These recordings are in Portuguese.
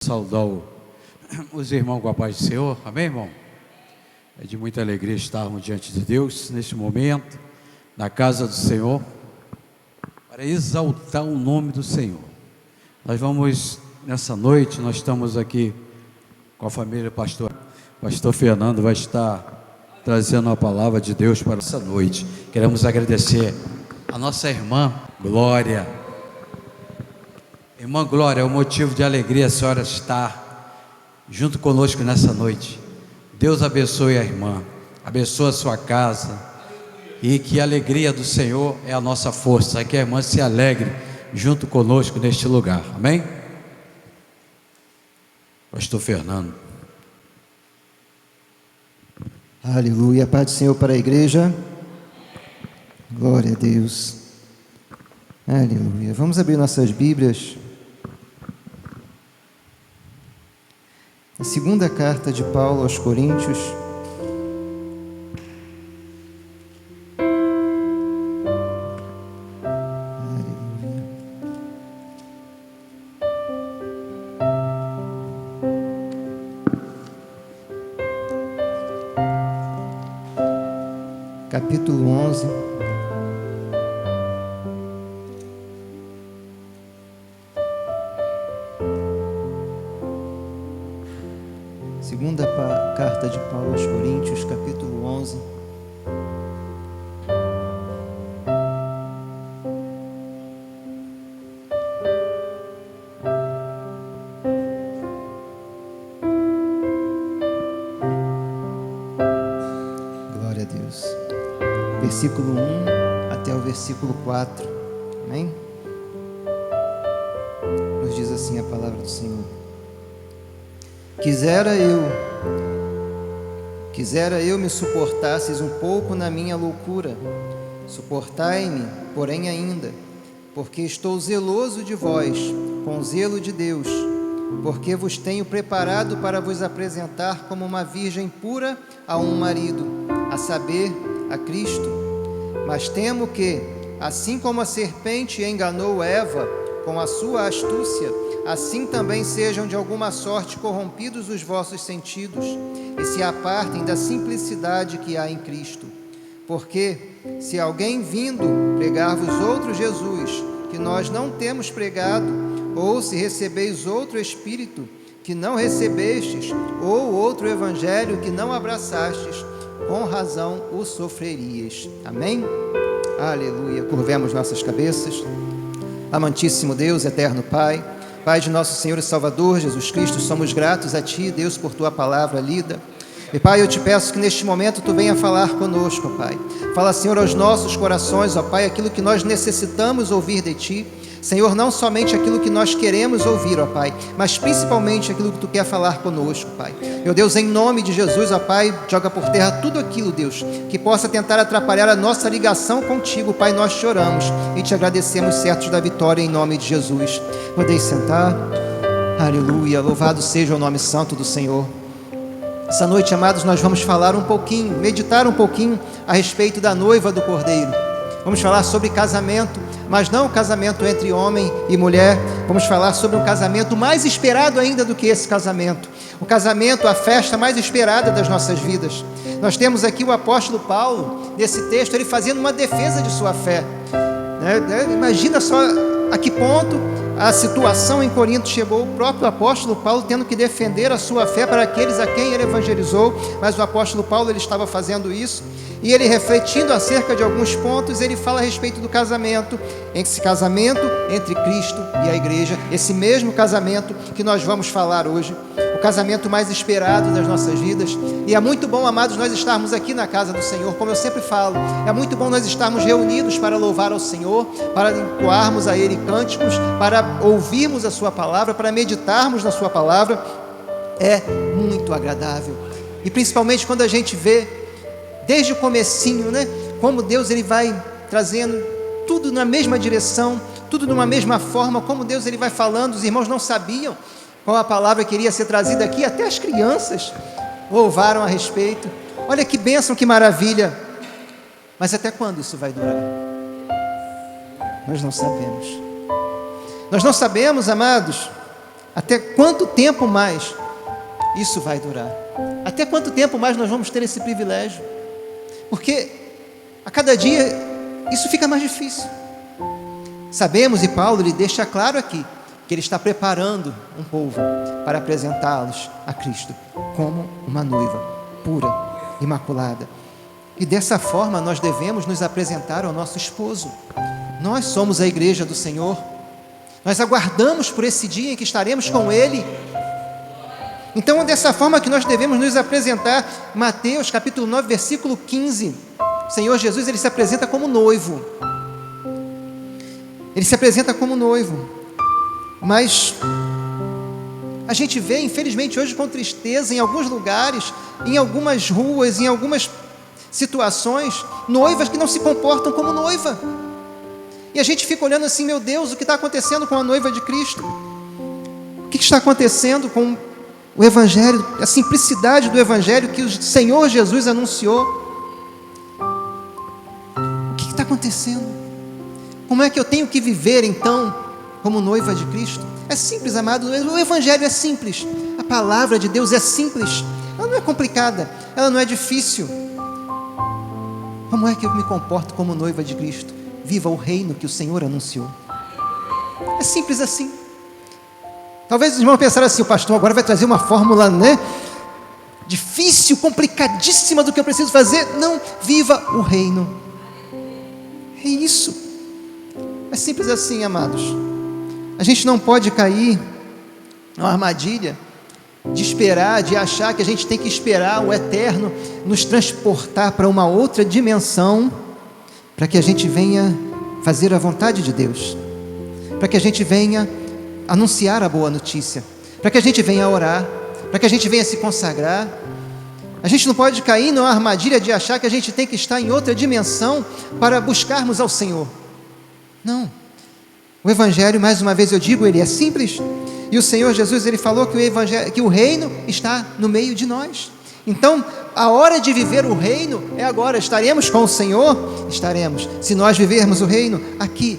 Saudar os irmãos com a paz do Senhor, amém, irmão? É de muita alegria estarmos diante de Deus neste momento, na casa do Senhor, para exaltar o nome do Senhor. Nós vamos, nessa noite, nós estamos aqui com a família pastor Fernando vai estar trazendo a palavra de Deus para essa noite. Queremos agradecer a nossa irmã Glória. Irmã Glória, é um motivo de alegria a senhora estar junto conosco nessa noite. Deus abençoe a irmã, abençoe a sua casa, e que a alegria do Senhor é a nossa força, que a irmã se alegre junto conosco neste lugar, amém? Pastor Fernando. Aleluia, paz do Senhor para a igreja. Glória a Deus. Aleluia. Vamos abrir nossas Bíblias. A segunda carta de Paulo aos Coríntios. Aleluia. Capítulo 11. Segunda carta de Paulo aos Coríntios, capítulo 11. Glória a Deus. Versículo 1 até o versículo 4. Amém? Nos diz assim a palavra do Senhor. Quisera eu me suportasses um pouco na minha loucura. Suportai-me, porém ainda, porque estou zeloso de vós, com zelo de Deus, porque vos tenho preparado para vos apresentar como uma virgem pura a um marido, a saber, a Cristo. Mas temo que, assim como a serpente enganou Eva com a sua astúcia, assim também sejam de alguma sorte corrompidos os vossos sentidos, e se apartem da simplicidade que há em Cristo. Porque, se alguém vindo pregar-vos outro Jesus, que nós não temos pregado, ou se recebeis outro Espírito, que não recebestes, ou outro Evangelho que não abraçastes, com razão o sofrerias. Amém? Aleluia. Curvemos nossas cabeças. Amantíssimo Deus, eterno Pai, Pai de nosso Senhor e Salvador, Jesus Cristo, somos gratos a Ti, Deus, por Tua palavra lida. E Pai, eu te peço que neste momento Tu venha falar conosco, Pai. Fala, Senhor, aos nossos corações, ó Pai, aquilo que nós necessitamos ouvir de Ti. Senhor, não somente aquilo que nós queremos ouvir, ó Pai, mas principalmente aquilo que Tu quer falar conosco, Pai. Meu Deus, em nome de Jesus, ó Pai, joga por terra tudo aquilo, Deus, que possa tentar atrapalhar a nossa ligação contigo, Pai. Nós te oramos e te agradecemos, certos da vitória, em nome de Jesus. Podeis sentar. Aleluia, louvado seja o nome santo do Senhor. Essa noite, amados, nós vamos falar um pouquinho, meditar um pouquinho a respeito da noiva do Cordeiro. Vamos falar sobre casamento, mas não o casamento entre homem e mulher. Vamos falar sobre um casamento mais esperado ainda do que esse casamento. O casamento, a festa mais esperada das nossas vidas. Nós temos aqui o apóstolo Paulo, nesse texto, ele fazendo uma defesa de sua fé. Imagina só a que ponto a situação em Corinto chegou, o próprio apóstolo Paulo tendo que defender a sua fé para aqueles a quem ele evangelizou. Mas o apóstolo Paulo, ele estava fazendo isso, e ele, refletindo acerca de alguns pontos, ele fala a respeito do casamento, esse casamento entre Cristo e a igreja, esse mesmo casamento que nós vamos falar hoje, o casamento mais esperado das nossas vidas. E é muito bom, amados, nós estarmos aqui na casa do Senhor. Como eu sempre falo, é muito bom nós estarmos reunidos para louvar ao Senhor, para entoarmos a Ele cânticos, para ouvirmos a Sua palavra, para meditarmos na Sua palavra. É muito agradável, e principalmente quando a gente vê desde o comecinho, né, como Deus ele vai trazendo tudo na mesma direção, tudo de uma mesma forma, como Deus ele vai falando. Os irmãos não sabiam qual a palavra que iria ser trazida aqui, até as crianças louvaram a respeito. Olha que bênção, que maravilha. Mas até quando isso vai durar? Nós não sabemos. Nós não sabemos, amados, Até quanto tempo mais isso vai durar? Até quanto tempo mais nós vamos ter esse privilégio? Porque a cada dia isso fica mais difícil. Sabemos, e Paulo lhe deixa claro aqui, que ele está preparando um povo para apresentá-los a Cristo como uma noiva pura, imaculada. E dessa forma nós devemos nos apresentar ao nosso esposo. Nós somos a igreja do Senhor. Nós aguardamos por esse dia em que estaremos com Ele. Então é dessa forma que nós devemos nos apresentar. Mateus capítulo 9, versículo 15. O Senhor Jesus, Ele se apresenta como noivo. Ele se apresenta como noivo. Mas a gente vê, infelizmente, hoje com tristeza, em alguns lugares, em algumas ruas, em algumas situações, noivas que não se comportam como noiva. E a gente fica olhando assim, meu Deus, o que está acontecendo com a noiva de Cristo? O que está acontecendo com o Evangelho, a simplicidade do Evangelho que o Senhor Jesus anunciou? O que está acontecendo? Como é que eu tenho que viver então como noiva de Cristo? É simples, amado, o Evangelho é simples, a palavra de Deus é simples, ela não é complicada, ela não é difícil. Como é que eu me comporto como noiva de Cristo? Viva o reino que o Senhor anunciou. É simples assim. Talvez os irmãos pensaram assim, o pastor agora vai trazer uma fórmula, né? Difícil, complicadíssima do que eu preciso fazer. Não, viva o reino. É isso. É simples assim, amados. A gente não pode cair numa armadilha de esperar, de achar que a gente tem que esperar o eterno nos transportar para uma outra dimensão, para que a gente venha fazer a vontade de Deus, para que a gente venha anunciar a boa notícia, para que a gente venha orar, para que a gente venha se consagrar. A gente não pode cair numa armadilha de achar que a gente tem que estar em outra dimensão para buscarmos ao Senhor. Não. O Evangelho, mais uma vez eu digo, ele é simples. E o Senhor Jesus, Ele falou que o Evangelho, que o reino está no meio de nós. Então, a hora de viver o reino é agora. Estaremos com o Senhor? Estaremos. Se nós vivermos o reino aqui,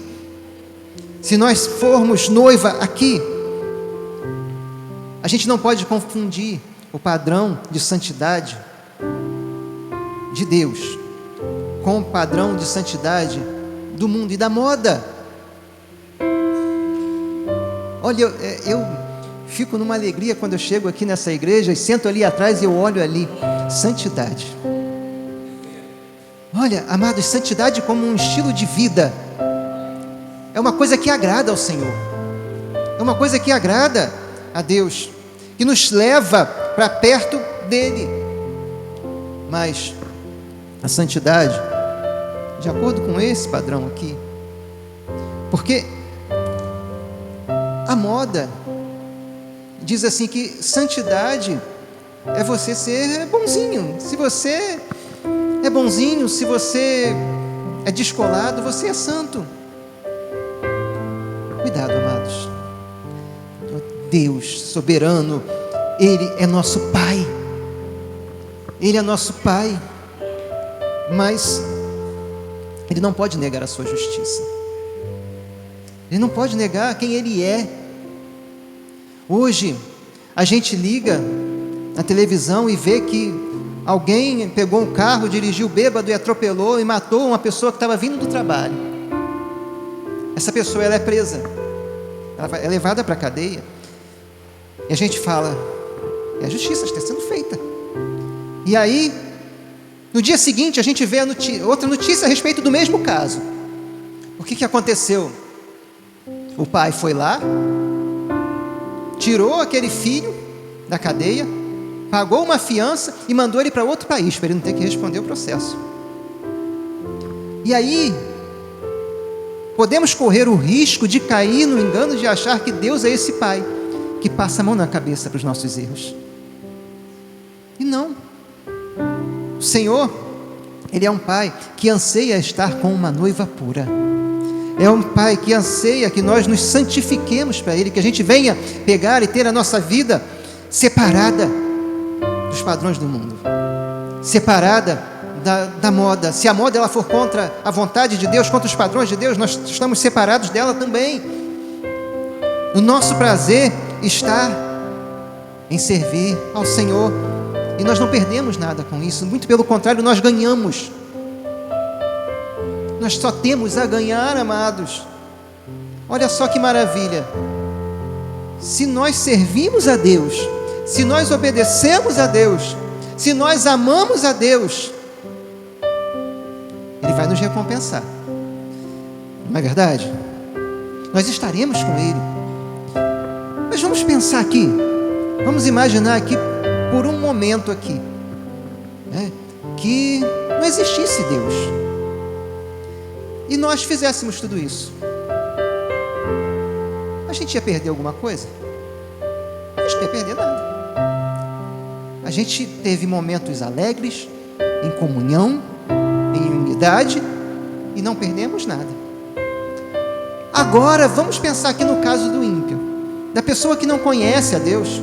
se nós formos noiva aqui, a gente não pode confundir o padrão de santidade de Deus com o padrão de santidade do mundo e da moda. Olha, eu fico numa alegria quando eu chego aqui nessa igreja e sento ali atrás e eu olho ali, santidade. Olha, amados, santidade como um estilo de vida é uma coisa que agrada ao Senhor, é uma coisa que agrada a Deus, que nos leva para perto dEle. Mas a santidade, de acordo com esse padrão aqui, porque a moda diz assim que santidade é você ser bonzinho. Se você é bonzinho, se você é descolado, você é santo. Cuidado, amados. Deus soberano, Ele é nosso Pai. Ele é nosso Pai. Mas Ele não pode negar a sua justiça. Ele não pode negar quem Ele é. Hoje, a gente liga na televisão e vê que alguém pegou um carro, dirigiu bêbado e atropelou e matou uma pessoa que estava vindo do trabalho. Essa pessoa, ela é presa, ela é levada para a cadeia, e a gente fala, a justiça está sendo feita. E aí, no dia seguinte, a gente vê outra notícia a respeito do mesmo caso. O que aconteceu? O pai foi lá, tirou aquele filho da cadeia, pagou uma fiança e mandou ele para outro país, para ele não ter que responder o processo. E aí, podemos correr o risco de cair no engano de achar que Deus é esse pai que passa a mão na cabeça para os nossos erros. E não. O Senhor, Ele é um pai que anseia estar com uma noiva pura. É um pai que anseia que nós nos santifiquemos para Ele, que a gente venha pegar e ter a nossa vida separada dos padrões do mundo, separada da moda. Se a moda ela for contra a vontade de Deus, contra os padrões de Deus, nós estamos separados dela também. O nosso prazer estar em servir ao Senhor. E nós não perdemos nada com isso, muito pelo contrário, nós ganhamos. Nós só temos a ganhar, amados. Olha só que maravilha. Se nós servimos a Deus, se nós obedecemos a Deus, se nós amamos a Deus, Ele vai nos recompensar. Não é verdade? Nós estaremos com Ele. Mas vamos pensar aqui, vamos imaginar aqui por um momento aqui, né, que não existisse Deus e nós fizéssemos tudo isso. A gente ia perder alguma coisa? A gente não ia perder nada. A gente teve momentos alegres, em comunhão, em unidade, e não perdemos nada. Agora vamos pensar aqui no caso do ímpio, da pessoa que não conhece a Deus,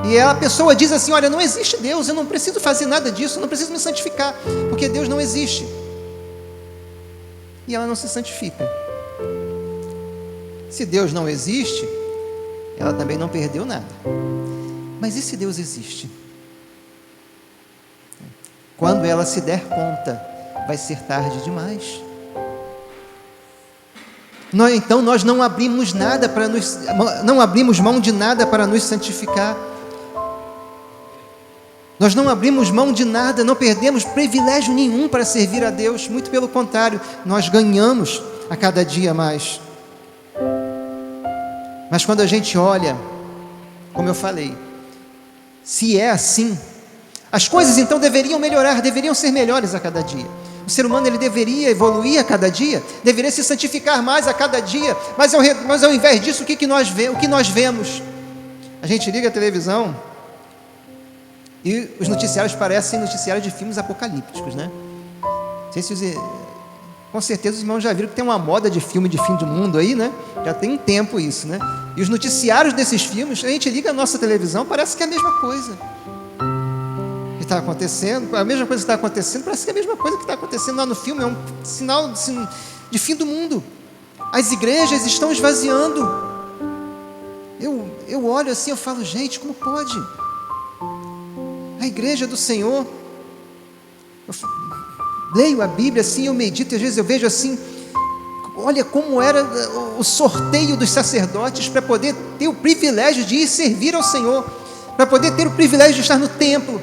e a pessoa diz assim: olha, não existe Deus, eu não preciso fazer nada disso, eu não preciso me santificar, porque Deus não existe. E ela não se santifica. Se Deus não existe, ela também não perdeu nada. Mas e se Deus existe? Quando ela se der conta, vai ser tarde demais. Então nós não abrimos nada para não abrimos mão de nada para nos santificar. Nós não abrimos mão de nada, não perdemos privilégio nenhum para servir a Deus. Muito pelo contrário, nós ganhamos a cada dia mais. Mas quando a gente olha, como eu falei, se é assim, as coisas então deveriam melhorar, deveriam ser melhores a cada dia. O ser humano, ele deveria evoluir a cada dia, deveria se santificar mais a cada dia, mas ao invés disso, o que nós vemos? A gente liga a televisão e os noticiários parecem noticiários de filmes apocalípticos, né? Não sei se com certeza os irmãos já viram que tem uma moda de filme de fim do mundo aí, né? Já tem um tempo isso, né? E os noticiários desses filmes, a gente liga a nossa televisão, parece que é a mesma coisa que está acontecendo, a mesma coisa que está acontecendo, parece que é a mesma coisa que está acontecendo lá no filme, é um sinal de fim do mundo. As igrejas estão esvaziando. Eu olho assim, eu falo, gente, como pode? A igreja do Senhor, eu leio a Bíblia assim, eu medito, e às vezes eu vejo assim, olha como era o sorteio dos sacerdotes para poder ter o privilégio de ir servir ao Senhor, para poder ter o privilégio de estar no templo.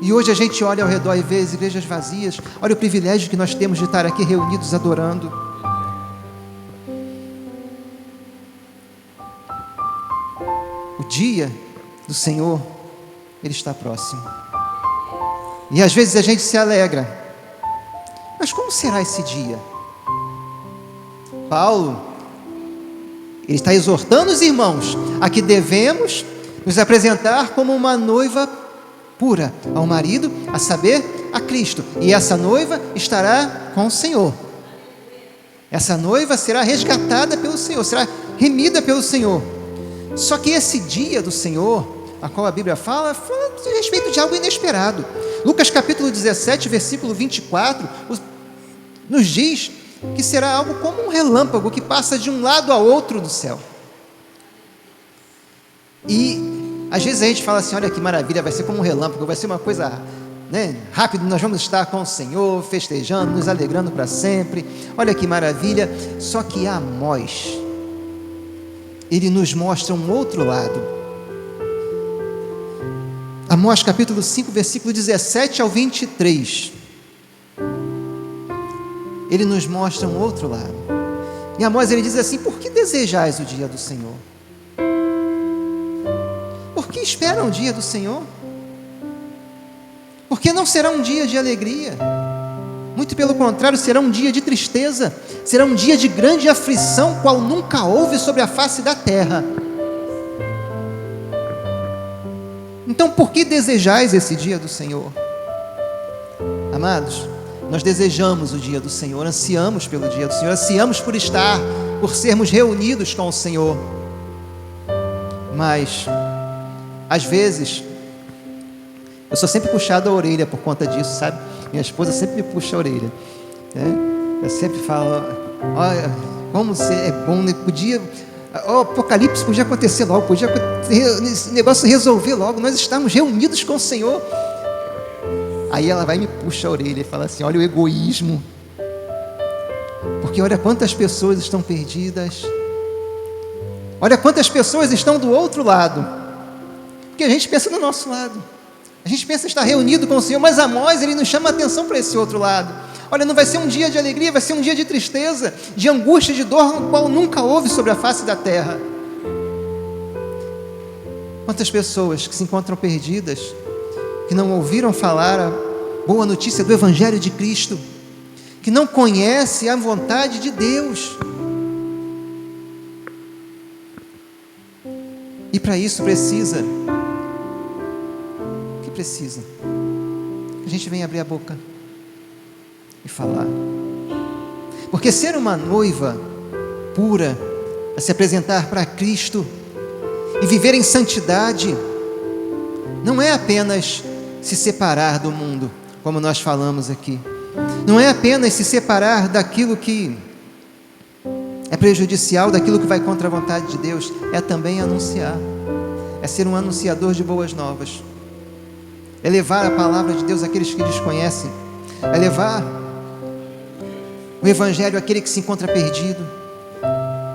E hoje a gente olha ao redor e vê as igrejas vazias. Olha o privilégio que nós temos de estar aqui reunidos adorando. O dia do Senhor, Ele está próximo. E às vezes a gente se alegra. Mas como será esse dia? Paulo, ele está exortando os irmãos a que devemos nos apresentar como uma noiva pura ao marido, a saber, a Cristo. E essa noiva estará com o Senhor. Essa noiva será resgatada pelo Senhor, será remida pelo Senhor. Só que esse dia do Senhor, a qual a Bíblia fala a respeito de algo inesperado. Lucas capítulo 17, versículo 24, nos diz que será algo como um relâmpago que passa de um lado a outro do céu. E às vezes a gente fala assim, olha que maravilha, vai ser como um relâmpago, vai ser uma coisa, né, rápido, nós vamos estar com o Senhor, festejando, nos alegrando para sempre, olha que maravilha. Só que Amós, ele nos mostra um outro lado. Amós capítulo 5, versículo 17 ao 23, ele nos mostra um outro lado. E Amós, ele diz assim: por que desejais o dia do Senhor? Por que esperam o dia do Senhor? Porque não será um dia de alegria, muito pelo contrário, será um dia de tristeza, será um dia de grande aflição, qual nunca houve sobre a face da terra. Então, por que desejais esse dia do Senhor? Amados, nós desejamos o dia do Senhor, ansiamos pelo dia do Senhor, ansiamos por estar, por sermos reunidos com o Senhor. Mas, às vezes, eu sou sempre puxado a orelha por conta disso, sabe? Minha esposa sempre me puxa a orelha, né? Eu sempre falo, olha, como é bom, né? Podia O apocalipse podia acontecer logo, esse negócio resolver logo, nós estamos reunidos com o Senhor. Aí ela vai e me puxa a orelha e fala assim: olha o egoísmo, porque olha quantas pessoas estão perdidas, olha quantas pessoas estão do outro lado, porque a gente pensa no nosso lado, a gente pensa em estar reunido com o Senhor, mas Amós, ele nos chama a atenção para esse outro lado. Olha, não vai ser um dia de alegria, vai ser um dia de tristeza, de angústia, de dor, no qual nunca houve sobre a face da terra. Quantas pessoas que se encontram perdidas, que não ouviram falar a boa notícia do Evangelho de Cristo, que não conhecem a vontade de Deus. E para isso precisa, o que precisa? Que a gente venha abrir a boca e falar. Porque ser uma noiva pura, a se apresentar para Cristo e viver em santidade, não é apenas se separar do mundo, como nós falamos aqui. Não é apenas se separar daquilo que é prejudicial, daquilo que vai contra a vontade de Deus. É também anunciar, é ser um anunciador de boas novas, é levar a palavra de Deus àqueles que desconhecem, é levar o Evangelho àquele que se encontra perdido,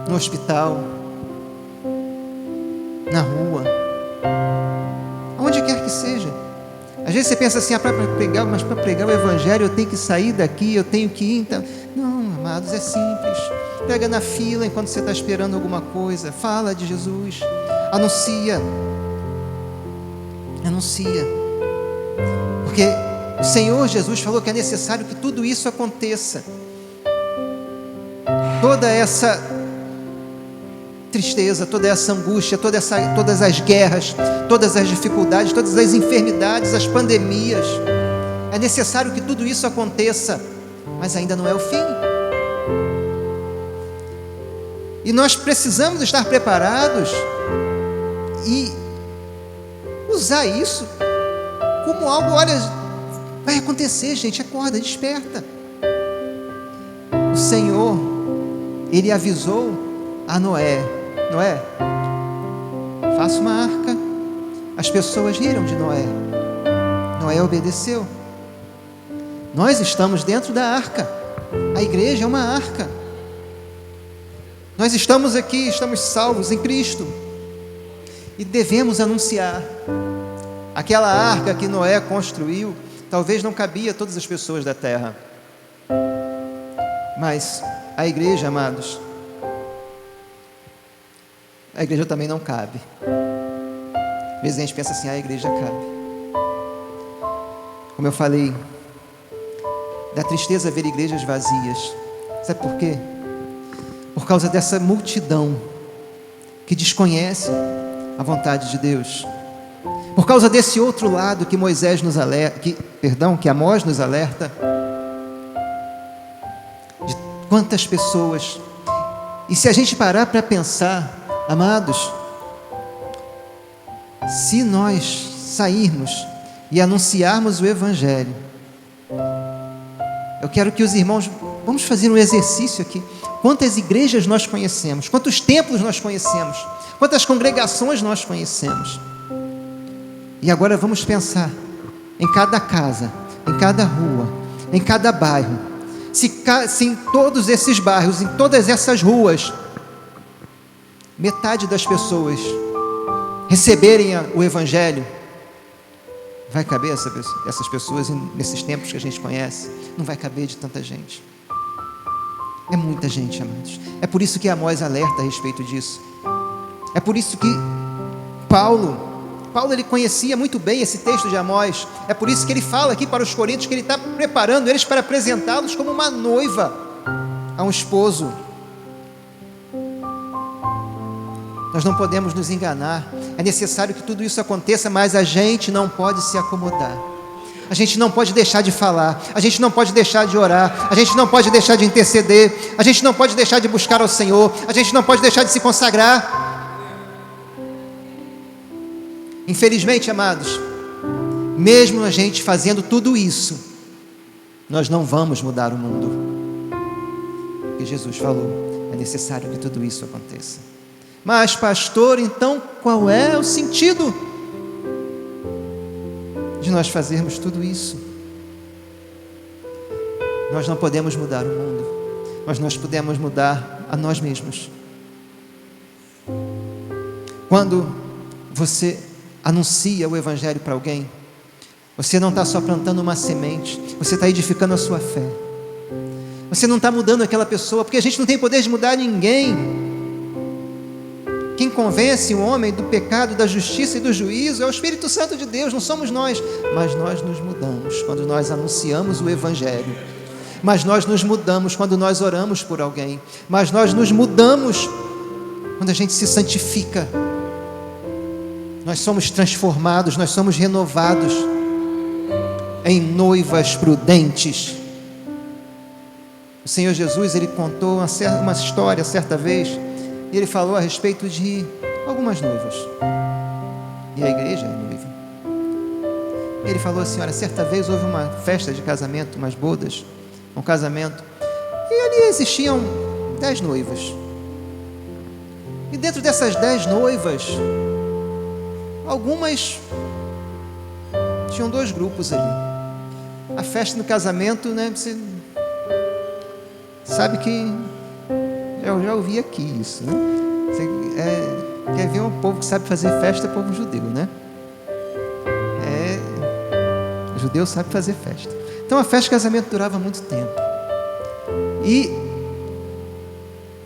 no hospital, na rua, onde quer que seja. Às vezes você pensa assim: para pregar, mas para pregar o Evangelho eu tenho que sair daqui, eu tenho que ir. Então... Não, amados, é simples. Prega na fila enquanto você está esperando alguma coisa, fala de Jesus, anuncia, porque o Senhor Jesus falou que é necessário que tudo isso aconteça. Toda essa tristeza, toda essa angústia, todas as guerras, todas as dificuldades, todas as enfermidades, as pandemias, é necessário que tudo isso aconteça, mas ainda não é o fim. E nós precisamos estar preparados e usar isso como algo: olha, vai acontecer, gente, acorda, desperta. O Senhor, Ele avisou a Noé: Noé, faça uma arca. As pessoas riram de Noé. Noé obedeceu. Nós estamos dentro da arca. A igreja é uma arca. Nós estamos aqui, estamos salvos em Cristo, e devemos anunciar. Aquela arca que Noé construiu, talvez não cabia a todas as pessoas da terra, mas a igreja, amados, a igreja também não cabe. Às vezes a gente pensa assim: a igreja cabe. Como eu falei, dá tristeza ver igrejas vazias. Sabe por quê? Por causa dessa multidão que desconhece a vontade de Deus. Por causa desse outro lado que Moisés nos alerta, que Amós nos alerta, de quantas pessoas. E se a gente parar para pensar, amados, se nós sairmos e anunciarmos o Evangelho, eu quero que os irmãos, vamos fazer um exercício aqui. Quantas igrejas nós conhecemos? Quantos templos nós conhecemos? Quantas congregações nós conhecemos? E agora vamos pensar em cada casa, em cada rua, em cada bairro. Se em todos esses bairros, em todas essas ruas, metade das pessoas receberem o Evangelho, vai caber essas pessoas nesses tempos que a gente conhece? Não vai caber de tanta gente. É muita gente, amados. É por isso que Amós alerta a respeito disso. É por isso que Paulo ele conhecia muito bem esse texto de Amós. É por isso que ele fala aqui para os coríntios que ele está preparando eles para apresentá-los como uma noiva a um esposo. Nós não podemos nos enganar. É necessário que tudo isso aconteça, mas a gente não pode se acomodar. A gente não pode deixar de falar, a gente não pode deixar de orar, a gente não pode deixar de interceder, a gente não pode deixar de buscar ao Senhor, a gente não pode deixar de se consagrar. Infelizmente, amados, mesmo a gente fazendo tudo isso, nós não vamos mudar o mundo. Porque Jesus falou: é necessário que tudo isso aconteça. Mas, pastor, então qual é o sentido de nós fazermos tudo isso? Nós não podemos mudar o mundo, mas nós podemos mudar a nós mesmos. Quando você anuncia o Evangelho para alguém, você não está só plantando uma semente, você está edificando a sua fé. Você não está mudando aquela pessoa, porque a gente não tem poder de mudar ninguém. Quem convence o homem do pecado, da justiça e do juízo é o Espírito Santo de Deus, não somos nós. Mas nós nos mudamos quando nós anunciamos o Evangelho. Mas nós nos mudamos quando nós oramos por alguém. Mas nós nos mudamos quando a gente se santifica. Nós somos transformados, nós somos renovados em noivas prudentes. O Senhor Jesus, Ele contou uma história certa vez. E Ele falou a respeito de algumas noivas. E a igreja é noiva. Ele falou assim, olha, certa vez houve uma festa de casamento, umas bodas, um casamento. E ali existiam 10 noivas. E dentro dessas 10 noivas, algumas tinham 2 grupos ali. A festa do casamento, né, você sabe que eu já ouvi aqui isso, né? Você quer ver um povo que sabe fazer festa, é povo judeu, né? O judeu sabe fazer festa. Então a festa de casamento durava muito tempo. E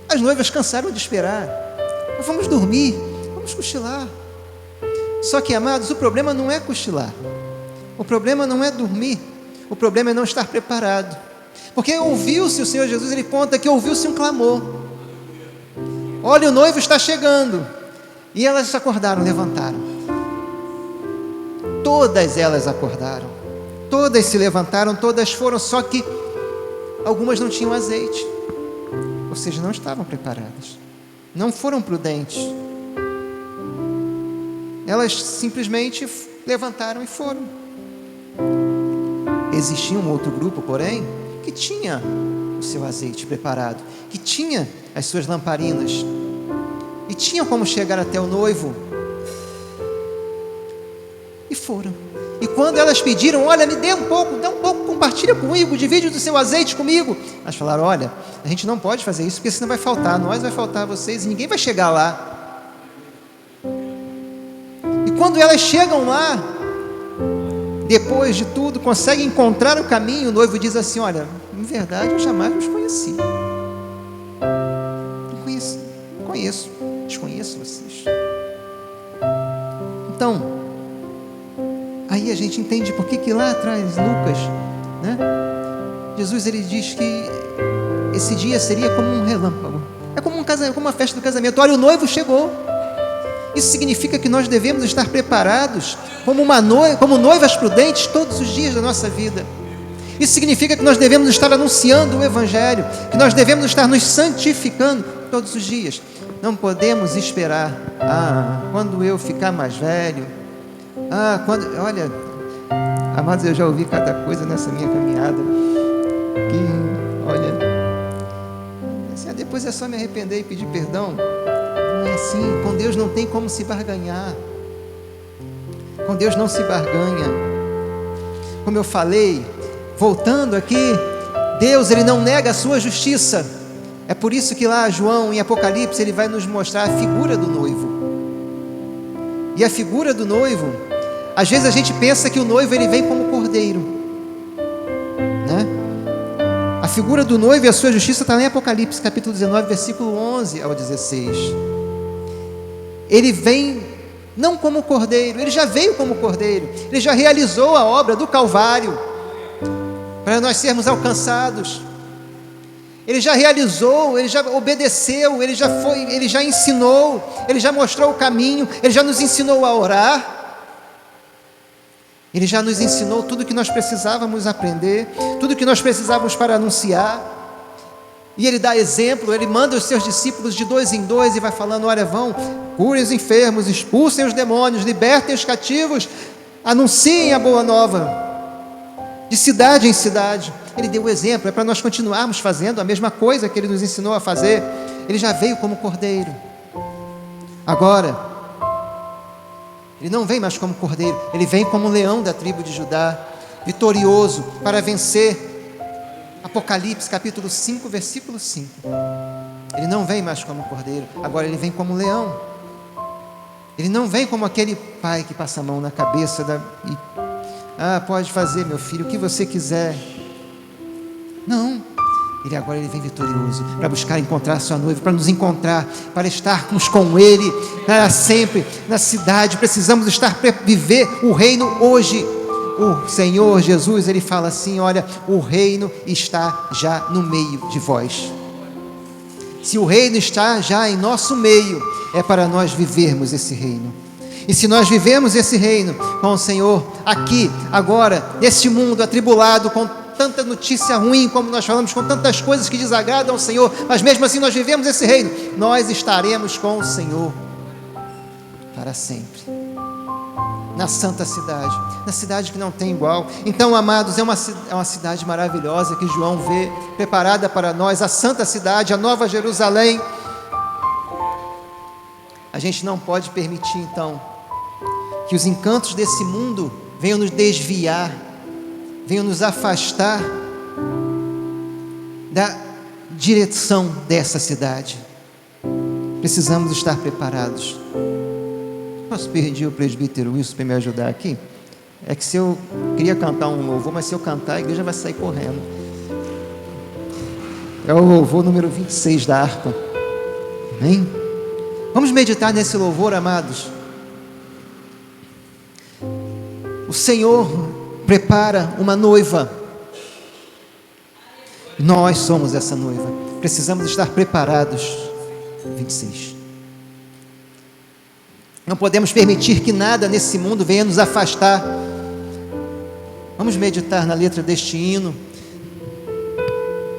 as noivas cansaram de esperar. Vamos dormir, vamos cochilar. Só que, amados, o problema não é cochilar. O problema não é dormir. O problema é não estar preparado. Porque ouviu-se, o Senhor Jesus, Ele conta que ouviu-se um clamor. Olha, o noivo está chegando. E elas acordaram, levantaram. Todas elas acordaram. Todas se levantaram, todas foram, só que algumas não tinham azeite. Ou seja, não estavam preparadas. Não foram prudentes. Elas simplesmente levantaram e foram. Existia um outro grupo, porém, que tinha o seu azeite preparado, que tinha as suas lamparinas e tinha como chegar até o noivo, e foram. E quando elas pediram, olha, me dê um pouco, compartilha comigo, divide do seu azeite comigo, elas falaram, olha, a gente não pode fazer isso, porque senão vai faltar, nós vai faltar a vocês, e ninguém vai chegar lá. E quando elas chegam lá, depois de tudo, conseguem encontrar o caminho, o noivo diz assim, olha, em verdade eu jamais os conheci. Não conheço, desconheço vocês. Então, aí a gente entende por que lá atrás, Lucas, né? Jesus, ele diz que esse dia seria como um relâmpago. É como uma festa do casamento. Olha, o noivo chegou. Isso significa que nós devemos estar preparados como noivas prudentes todos os dias da nossa vida. Isso significa que nós devemos estar anunciando o Evangelho, que nós devemos estar nos santificando todos os dias. Não podemos esperar, quando eu ficar mais velho, olha, amados, eu já ouvi cada coisa nessa minha caminhada, que, olha, assim, depois é só me arrepender e pedir perdão. Não é assim. Com Deus não tem como se barganhar. Com Deus não se barganha. Como eu falei, voltando aqui, Deus, Ele não nega a sua justiça. É por isso que lá João, em Apocalipse, ele vai nos mostrar a figura do noivo. E a figura do noivo, às vezes a gente pensa que o noivo ele vem como cordeiro, né? A figura do noivo e a sua justiça está em Apocalipse, capítulo 19, versículo 11 ao 16. Ele vem não como cordeiro, ele já veio como cordeiro, ele já realizou a obra do Calvário, para nós sermos alcançados. Ele já realizou, ele já obedeceu, ele já ensinou, ele já mostrou o caminho, ele já nos ensinou a orar, ele já nos ensinou tudo que nós precisávamos aprender, tudo que nós precisávamos para anunciar. E ele dá exemplo, ele manda os seus discípulos de 2 em 2 e vai falando, olha, vão, curem os enfermos, expulsem os demônios, libertem os cativos, anunciem a boa nova, de cidade em cidade. Ele deu o exemplo, é para nós continuarmos fazendo a mesma coisa que ele nos ensinou a fazer. Ele já veio como cordeiro. Agora, Ele não vem mais como cordeiro, Ele vem como leão da tribo de Judá, vitorioso para vencer. Apocalipse capítulo 5, versículo 5. Ele não vem mais como cordeiro, agora Ele vem como leão. Ele não vem como aquele pai que passa a mão na cabeça pode fazer, meu filho, o que você quiser. Não, Ele vem vitorioso para buscar encontrar sua noiva, para nos encontrar, para estarmos com Ele para sempre na cidade. Precisamos viver o reino hoje. O Senhor Jesus, Ele fala assim: olha, o reino está já no meio de vós. Se o reino está já em nosso meio, é para nós vivermos esse reino. E se nós vivemos esse reino com o Senhor aqui, agora, neste mundo atribulado, com tanta notícia ruim, como nós falamos, com tantas coisas que desagradam ao Senhor, mas mesmo assim nós vivemos esse reino, nós estaremos com o Senhor para sempre, na santa cidade, na cidade que não tem igual. Então, amados, é uma cidade maravilhosa que João vê, preparada para nós, a santa cidade, a nova Jerusalém. A gente não pode permitir, então, que os encantos desse mundo venham nos desviar, venham nos afastar da direção dessa cidade. Precisamos estar preparados. Posso pedir ao presbítero Wilson para me ajudar aqui? É que eu queria cantar um louvor, mas se eu cantar, a igreja vai sair correndo. É o louvor número 26 da harpa. Amém? Vamos meditar nesse louvor, amados. O Senhor prepara uma noiva. Nós somos essa noiva. Precisamos estar preparados. 26. Não podemos permitir que nada nesse mundo venha nos afastar. Vamos meditar na letra deste hino.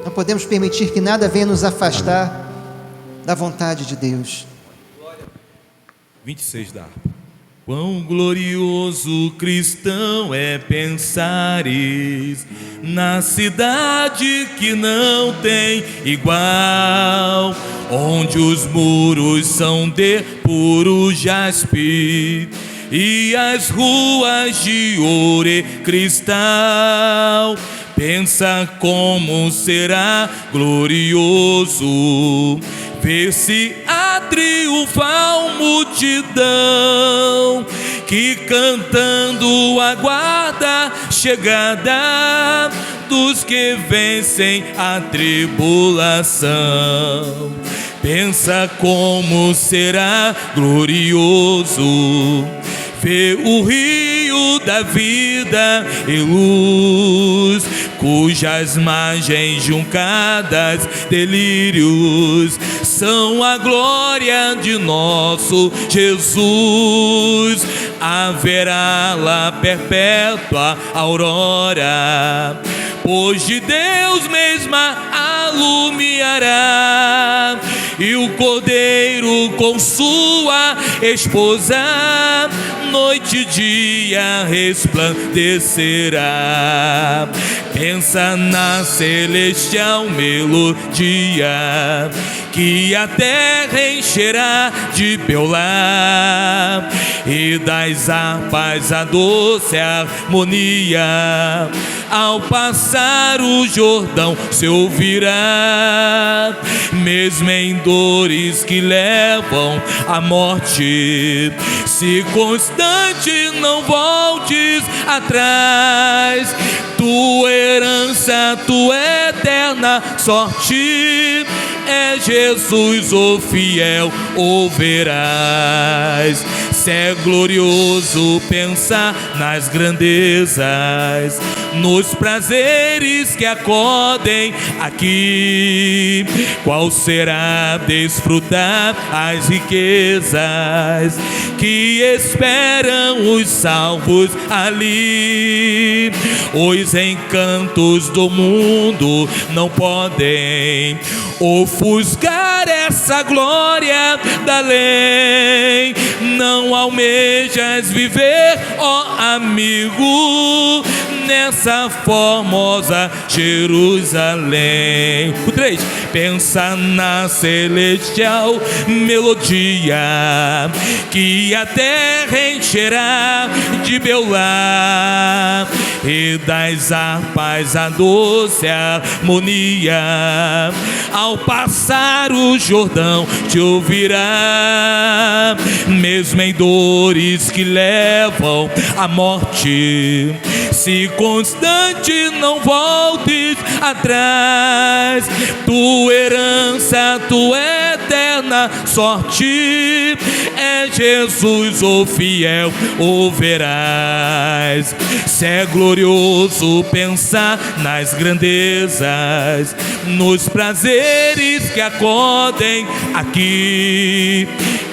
Não podemos permitir que nada venha nos afastar da vontade de Deus. 26 da harpa. Quão glorioso cristão é pensares na cidade que não tem igual, onde os muros são de puro jaspe e as ruas de ouro e cristal. Pensa como será glorioso ver-se a triunfal multidão que cantando aguarda chegada dos que vencem a tribulação. Pensa como será glorioso ver o rio da vida e luz, cujas margens juncadas delírios são a glória de nosso Jesus. Haverá lá perpétua aurora, pois de Deus mesma alumiará, e o Cordeiro com sua esposa noite e dia resplandecerá. Pensa na celestial melodia que a terra encherá de Beolá, e das harpas a doce harmonia ao passar o Jordão se ouvirá. Mesmo em dores que levam à morte, se constante não voltes atrás. Tua herança, tua eterna sorte é Jesus, o fiel, o verás. Se é glorioso pensar nas grandezas, nos prazeres que acodem aqui, qual será desfrutar as riquezas que esperam os salvos ali. Os encantos do mundo não podem ofuscar essa glória da além. Não almejas viver, ó amigo, nessa formosa Jerusalém. O 3, pensa na celestial melodia que a terra encherá de Beulah, e das harpas a doce harmonia. Ao passar o Jordão te ouvirá, mesmo em dores que levam à morte. Se constante não voltes atrás, tua herança, tua eterna sorte é Jesus, o fiel, o verás. Se é glorioso pensar nas grandezas, nos prazeres que acodem aqui,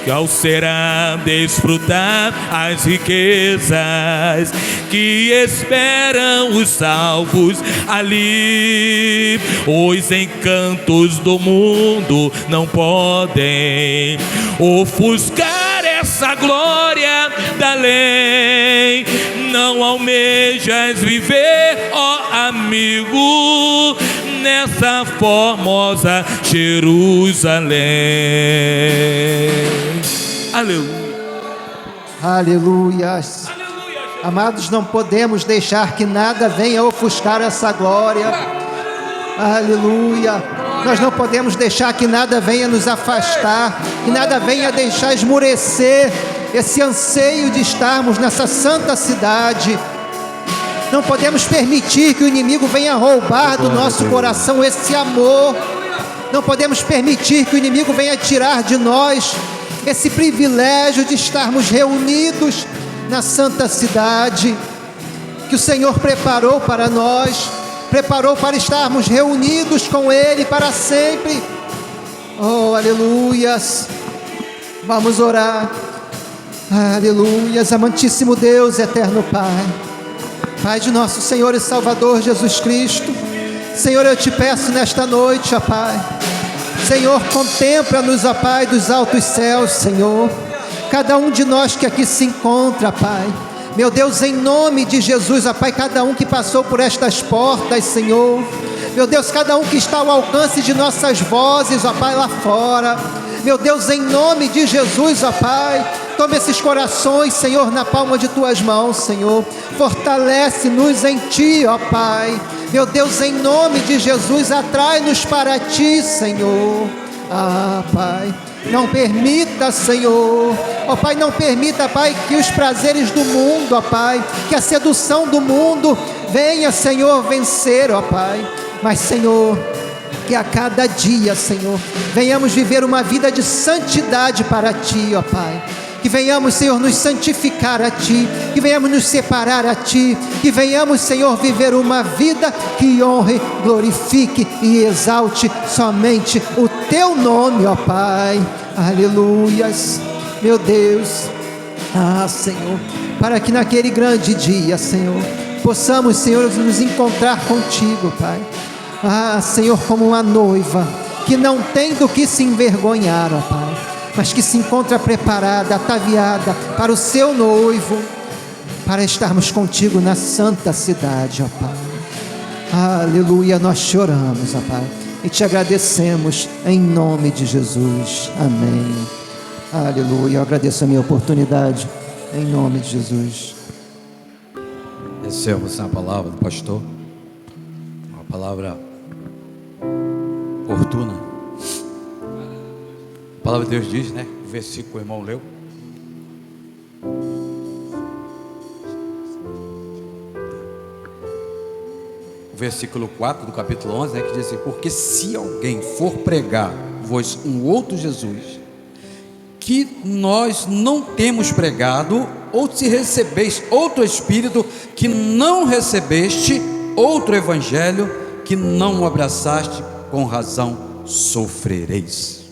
qual será desfrutar as riquezas que esperam os salvos ali. Os encantos do mundo não podem ofuscar essa glória da lei. Não almejas viver, ó amigo, nessa formosa Jerusalém. Aleluia. Aleluias. Amados, não podemos deixar que nada venha ofuscar essa glória. Aleluia. Nós não podemos deixar que nada venha nos afastar, que nada venha deixar esmurecer esse anseio de estarmos nessa santa cidade. Não podemos permitir que o inimigo venha roubar do nosso coração esse amor. Não podemos permitir que o inimigo venha tirar de nós esse privilégio de estarmos reunidos na santa cidade que o Senhor preparou para nós, preparou para estarmos reunidos com Ele para sempre. Oh, aleluias. Vamos orar. Aleluias. Amantíssimo Deus, eterno Pai, Pai de nosso Senhor e Salvador Jesus Cristo, Senhor, eu te peço nesta noite, ó Pai, Senhor, contempla-nos, ó Pai, dos altos céus, Senhor, cada um de nós que aqui se encontra, Pai, meu Deus, em nome de Jesus, ó Pai, cada um que passou por estas portas, Senhor, meu Deus, cada um que está ao alcance de nossas vozes, ó Pai, lá fora, meu Deus, em nome de Jesus, ó Pai, toma esses corações, Senhor, na palma de tuas mãos, Senhor, fortalece-nos em Ti, ó Pai, meu Deus, em nome de Jesus, atrai-nos para Ti, Senhor. Ah, Pai, não permita, Senhor, ó Pai, não permita, Pai, que os prazeres do mundo, ó Pai, que a sedução do mundo venha, Senhor, vencer, ó Pai, mas, Senhor, que a cada dia, Senhor, venhamos viver uma vida de santidade para Ti, ó Pai, que venhamos, Senhor, nos santificar a Ti, que venhamos nos separar a Ti, que venhamos, Senhor, viver uma vida que honre, glorifique e exalte somente o Teu nome, ó Pai. Aleluias, meu Deus. Ah, Senhor, para que naquele grande dia, Senhor, possamos, Senhor, nos encontrar contigo, Pai. Ah, Senhor, como uma noiva que não tem do que se envergonhar, ó Pai, mas que se encontra preparada, ataviada para o seu noivo, para estarmos contigo na santa cidade, ó Pai. Aleluia, nós choramos, ó Pai, e te agradecemos em nome de Jesus. Amém. Aleluia, eu agradeço a minha oportunidade em nome de Jesus. Recebemos a palavra do pastor, uma palavra oportuna. A palavra de Deus diz, né? O versículo que o irmão leu. O versículo 4 do capítulo 11, né? Que diz assim: porque se alguém for pregar-vos um outro Jesus, que nós não temos pregado, ou se recebeis outro Espírito, que não recebeste outro Evangelho, que não o abraçaste, com razão sofrereis.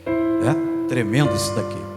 É tremendo isso daqui.